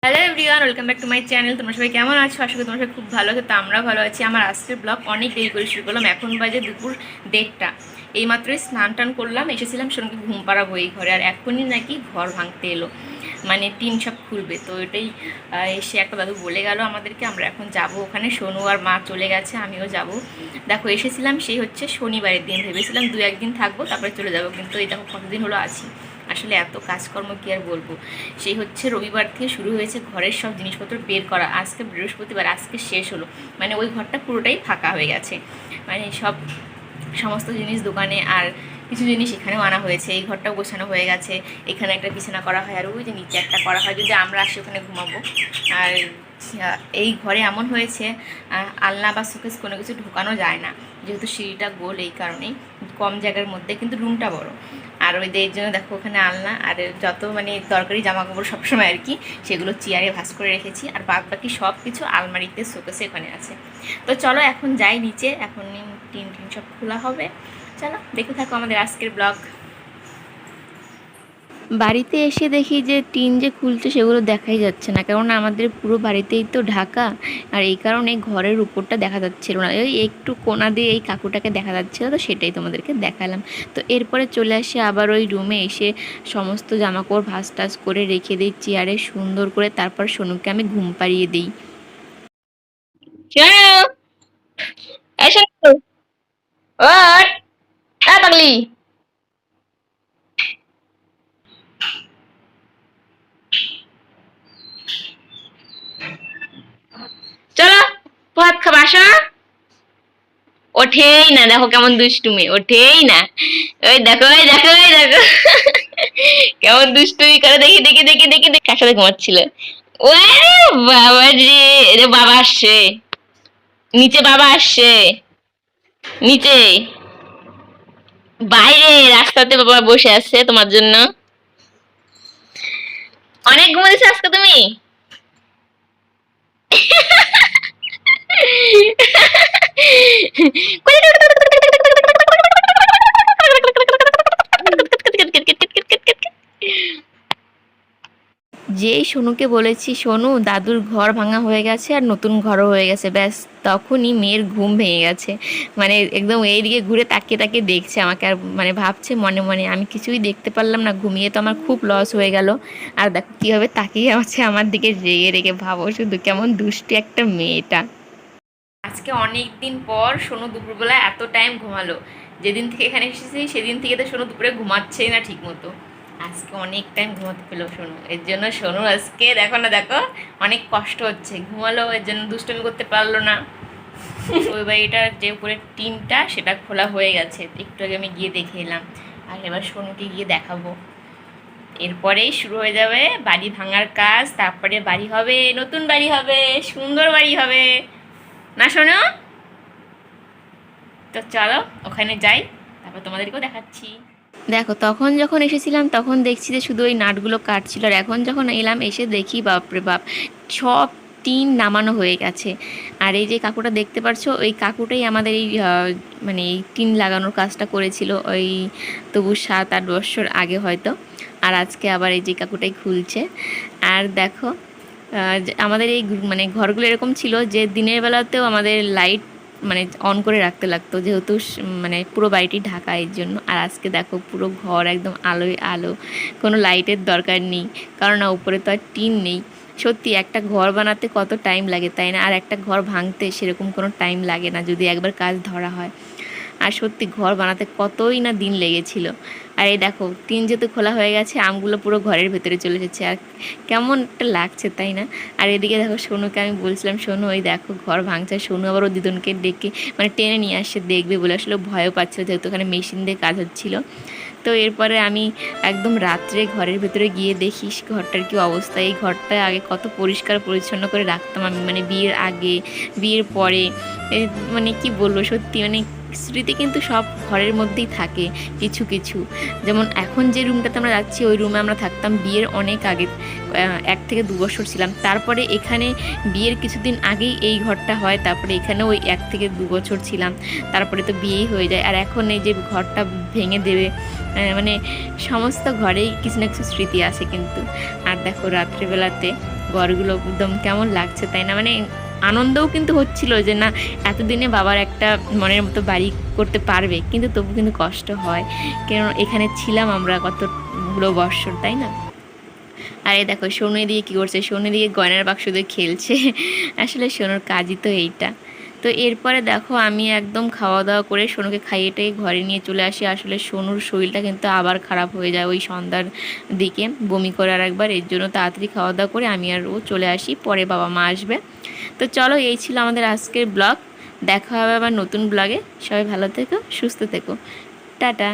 Hello everyone, welcome back to my channel. তোমরা সবাই কেমন আছো? আশা করি তোমরা সবাই খুব ভালো আছো। তো আমরা ভালো আছি। আমার আজকের ব্লগ অনেক দেরি করে শুরু করলাম। এখন বাজে দুপুর 1:30। এইমাত্রই স্নান টান করলাম, এসেছিলাম সোনুকে ঘুম পাড়াবো এই ঘরে। আর এখনই নাকি ঘর ভাঙতে এলো, মানে টিন সব খুলবে। তো এটাই এসে একটা দাদু বলে গেল আমাদেরকে। আমরা এখন যাব ওখানে। সোনু আর মা চলে গেছে, আমিও যাব। দেখো এসেছিলাম সেই হচ্ছে শনিবারের দিন, ভেবেছিলাম 2-1 দিন থাকবো তারপরে চলে যাব, কিন্তু এই দেখো কতদিন হলো আছি। আসলে এত কাজকর্ম কি আর বলবো। সেই হচ্ছে রবিবার থেকে শুরু হয়েছে ঘরের সব জিনিসপত্র বের করা। আজকে বৃহস্পতিবার, আজকে শেষ হলো। মানে ওই ঘরটা পুরোটাই ফাঁকা হয়ে গেছে, মানে সমস্ত জিনিস দোকানে, আর কিছু জিনিস এখানেও আনা হয়েছে। এই ঘরটাও গোছানো হয়ে গেছে। এখানে একটা বিছানা করা হয়, আর ওই যে নিচে একটা করা হয়, যদি আমরা আসি ওখানে ঘুমাবো। আর এই ঘরে এমন হয়েছে আলনা বা শোকেস কোনো কিছু ঢোকানো যায় না, যেহেতু সিঁড়িটা গোল, এই কারণেই কম জায়গার মধ্যে, কিন্তু রুমটা বড়। আর ওই এর জন্য দেখো ওখানে আলনা, আর যত মানে দরকারি জামা কাপড় সবসময় আর কি, সেগুলো চেয়ারে ভাঁজ করে রেখেছি। আর বাদ বাকি সব কিছু আলমারিতে শোকেসে এখানে আছে। তো চলো এখন যাই নিচে, এখন টিন সব খোলা হবে। চলো দেখে থাকো আমাদের আজকের ব্লগ। বাড়িতে এসে দেখি যে টিন যে খুলছে সেগুলো দেখাই যাচ্ছে না, কারণ আমাদের পুরো বাড়িতেই তো ঢাকা। আর এই কারণে ঘরের উপরটা দেখা যাচ্ছিল না, ওই একটু কোণা দিয়ে এই কাকুটাকে দেখা যাচ্ছিল, তো সেটাই তোমাদেরকে দেখালাম। তো এরপরে চলে আসি আবার ওই রুমে, এসে সমস্ত জামাকাপড় ভাঁজ টাজ করে রেখে দিই চেয়ারে সুন্দর করে। তারপর সোনুকে আমি ঘুম পাড়িয়ে দিই। পাগলি, চলো ভাত খাবা, আসো। ওঠেই না, দেখো কেমন দুষ্টুমি, ওঠেই না। ওই দেখো, ওই দেখো, ওই দেখো কেমন দুষ্টুমি করে। দেখি দেখি দেখি দেখি দেখি কার সাথে ঘুমাচ্ছিল। ওরে বাবা রে, রে বাবা আসছে নিচে, বাবা আসছে নিচে, বাইরে রাস্তাতে বাবা বসে আছে তোমার জন্য। অনেক ঘুমিয়েছো আজকে তুমি। যেই সোনুকে বলেছি সোনু দাদুর ঘর ভাঙা হয়ে গেছে আর নতুন ঘরও হয়ে গেছে, ব্যাস তখনই মেয়ের ঘুম ভেঙে গেছে। মানে একদম এইদিকে ঘুরে তাকিয়ে তাকিয়ে দেখছে আমাকে, আর মানে ভাবছে মনে মনে আমি কিছুই দেখতে পারলাম না, ঘুমিয়ে তো আমার খুব লস হয়ে গেল। আর দেখো কীভাবে তাকিয়ে আছে আমার দিকে রেগে রেগে, ভাবো শুধু কেমন দুষ্টি একটা মেয়েটা। আজকে অনেক দিন পর সোনু দুপুরবেলা এত টাইম ঘুমালো। যেদিন থেকে এখানে এসেছি সেদিন থেকে তো সোনু দুপুরে ঘুমাচ্ছেই না ঠিক মতো। আজকে অনেক টাইম ঘুমাতে পেলো সোনু, এর জন্য সোনু আজকে দেখো না, দেখো অনেক কষ্ট হচ্ছে। ঘুমালো, এর জন্য দুষ্টুমি করতে পারলো না। ওই বাড়িটার যে উপরে টিনটা সেটা খোলা হয়ে গেছে, একটু আগে আমি গিয়ে দেখে এলাম। আর এবার সোনুকে গিয়ে দেখাবো। এরপরেই শুরু হয়ে যাবে বাড়ি ভাঙার কাজ, তারপরে বাড়ি হবে, নতুন বাড়ি হবে, সুন্দর বাড়ি হবে, না শোনো? তো চলো ওখানে যাই, তারপর তোমাদেরকেও দেখাচ্ছি। দেখো তখন যখন এসেছিলাম তখন দেখছি যে শুধু ওই নাটগুলো কাটছিল, আর এখন যখন এলাম এসে দেখি বাপরে বাপ, সব টিন নামানো হয়ে গেছে। আর এই যে কাকুটা দেখতে পারছো, ওই কাকুটাই আমাদের এই মানে এই টিন লাগানোর কাজটা করেছিল ওই তবু 7-8 বছর আগে হয়তো। আর আজকে আবার এই যে কাকুটাই খুলছে। আর দেখো আমাদের এই মানে ঘরগুলো এরকম ছিল যে দিনের বেলাতেও আমাদের লাইট মানে অন করে রাখতে লাগতো, যেহেতু মানে পুরো বাড়িটি ঢাকা এর জন্য। আর আজকে দেখো পুরো ঘর একদম আলোয় আলো, কোনো লাইটের দরকার নেই, কারণ উপরে তো আর টিন নেই। সত্যি একটা ঘর বানাতে কত টাইম লাগে তাই না? আর একটা ঘর ভাঙতে সেরকম কোনো টাইম লাগে না যদি একবার কাজ ধরা হয়। আর সত্যি ঘর বানাতে কতই না দিন লেগেছিল। আর এই দেখো টিন যেহেতু খোলা হয়ে গেছে, আমগুলো পুরো ঘরের ভেতরে চলে এসেছে, আর কেমন একটা লাগছে তাই না? আর এদিকে দেখো সোনুকে আমি বলছিলাম সোনু ওই দেখো ঘর ভাঙছে, সোনু আবার ও দিদনকে ডেকে মানে টেনে নিয়ে আসছে দেখবে বলে, আসলে ভয়ও পাচ্ছিল যেহেতু ওখানে মেশিন দিয়ে কাজ হচ্ছিলো। তো এরপরে আমি একদম রাত্রে ঘরের ভেতরে গিয়ে দেখি ঘরটার কি অবস্থা। এই ঘরটা আগে কত পরিষ্কার পরিচ্ছন্ন করে রাখতাম আমি, মানে বিয়ের আগে বিয়ের পরে, মানে কি বলবো, সত্যি মানে স্মৃতি কিন্তু সব ঘরের মধ্যেই থাকে কিছু কিছু। যেমন এখন যে রুমটাতে আমরা যাচ্ছি ওই রুমে আমরা থাকতাম বিয়ের অনেক আগে, 1 থেকে 2 বছর ছিলাম। তারপরে এখানে বিয়ের কিছুদিন আগেই এই ঘরটা হয়, তারপরে এখানে ওই 1 থেকে 2 বছর ছিলাম, তারপরে তো বিয়েই হয়ে যায়। আর এখন এই যে ঘরটা ভেঙে দেবে, মানে সমস্ত ঘরেই কিছু না কিছু স্মৃতি আছে কিন্তু। আর দেখো রাত্রিবেলাতে ঘরগুলো একদম কেমন লাগছে তাই না, মানে আনন্দও কিন্তু হচ্ছিল যে না এতদিনে বাবার একটা মনের মতো বাড়ি করতে পারবে, কিন্তু তবু কিন্তু কষ্ট হয়, কারণ এখানে ছিলাম আমরা কতগুলো বৎসর তাই না। আর এই দেখো সোনু দিয়ে কী করছে, সোনু দিয়ে গয়নার বাক্স দিয়ে খেলছে। আসলে সোনুর কাজই তো এইটা। তো এরপরে দেখো আমি একদম খাওয়া দাওয়া করে সোনুকে খাইয়েটাই ঘরে নিয়ে চলে আসি। আসলে সোনুর শরীরটা কিন্তু আবার খারাপ হয়ে যায় ওই সন্ধ্যার দিকে, বমি করার একবার, এর জন্য তাড়াতাড়ি খাওয়া দাওয়া করে আমি আর ও চলে আসি, পরে বাবা মা আসবে। তো চলো এই ছিল আমাদের আজকের ব্লগ, দেখা হবে আবার নতুন ব্লগে। সবাই ভালো থেকো, সুস্থ থেকো, টাটা।